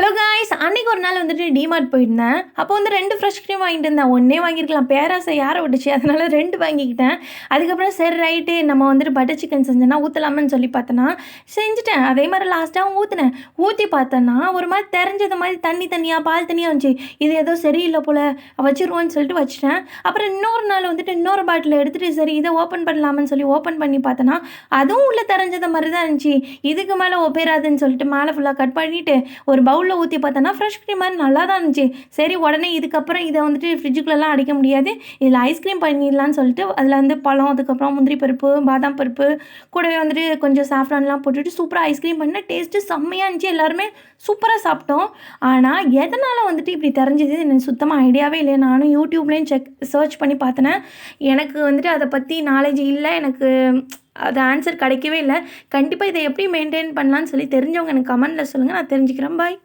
Hello guys, அன்னைக்கு ஒரு நாள் வந்துட்டு டிமார்ட் போயிருந்தேன். அப்போ வந்து 2 ஃப்ரெஷ் க்ரீம் வாங்கிட்டு இருந்தேன். ஒண்ணே வாங்கியிருக்கலாம். பேராசை யார விட்டுச்சு. அதனால 2 வாங்கிக்கிட்டேன். அதுக்கப்புறம் சரி ரைட்டு நம்ம வந்துட்டு பட்டர் சிக்கன் செஞ்சோன்னா ஊற்றலாமான்னு சொல்லி பார்த்தேன்னா, செஞ்சுட்டேன். அதே மாரி லாஸ்ட்டாவும் ஊத்துனேன். ஊத்தி பார்த்தேன்னா, ஒரு மாரி தெரஞ்சது மாரி தண்ணி தண்ணியா, பால் தண்ணியா வந்துச்சு. இது ஏதோ சரியில்ல போல வச்சுருவோன்னு சொல்லிட்டு வச்சுட்டேன். அப்புறம் இன்னொரு நாள் வந்துட்டு இன்னொரு பாட்டில் எடுத்துட்டு சரி இத ஓப்பன் பண்ணலாமான்னு சொல்லி ஓப்பன் பண்ணி பார்த்தேன்னா, அதுவும் உள்ள தெரஞ்சது மாரி தான் இருந்துச்சு. இதுக்கு மேல ஒப்பேராதுன்னு சொல்லிட்டு மேல ஃபுல்லா கட் பண்ணிட்டு, ஒரு பவுல்ல ஊற்றி பார்த்தோன்னா ஃப்ரெஷ் க்ரீம் மாதிரி நல்லா தான் இருந்துச்சு. சரி உடனே இதுக்கப்புறம் இதை வந்துட்டு ஃப்ரிட்ஜுக்குள்ளெல்லாம் அடைக்க முடியாது, இதில் ஐஸ்கிரீம் பண்ணிடலான்னு சொல்லிட்டு அதில் வந்து பழம், அதுக்கப்புறம் முந்திரி பருப்பு, பாதாம் பருப்பு, கூடவே வந்துட்டு கொஞ்சம் சாஃப்ரான்லாம் போட்டுட்டு சூப்பராக ஐஸ்கிரீம் பண்ணேன். டேஸ்ட்டு செம்மையாக இருந்துச்சு. எல்லாருமே சூப்பராக சாப்பிட்டோம். ஆனால் எதனால் வந்துட்டு இப்படி தெரிஞ்சது எனக்கு சுத்தமாக ஐடியாவே இல்லை. நானும் யூடியூப்லேயும் சர்ச் பண்ணி பார்த்தேன். எனக்கு வந்துட்டு அதை பற்றி நாலேஜ் இல்லை. எனக்கு அது ஆன்சர் கிடைக்கவே இல்லை. கண்டிப்பாக இதை எப்படி மெயின்டைன் பண்ணலான்னு சொல்லி தெரிஞ்சவங்க எனக்கு கமெண்ட்டில் சொல்லுங்கள். நான் தெரிஞ்சுக்கிறேன். பாய்.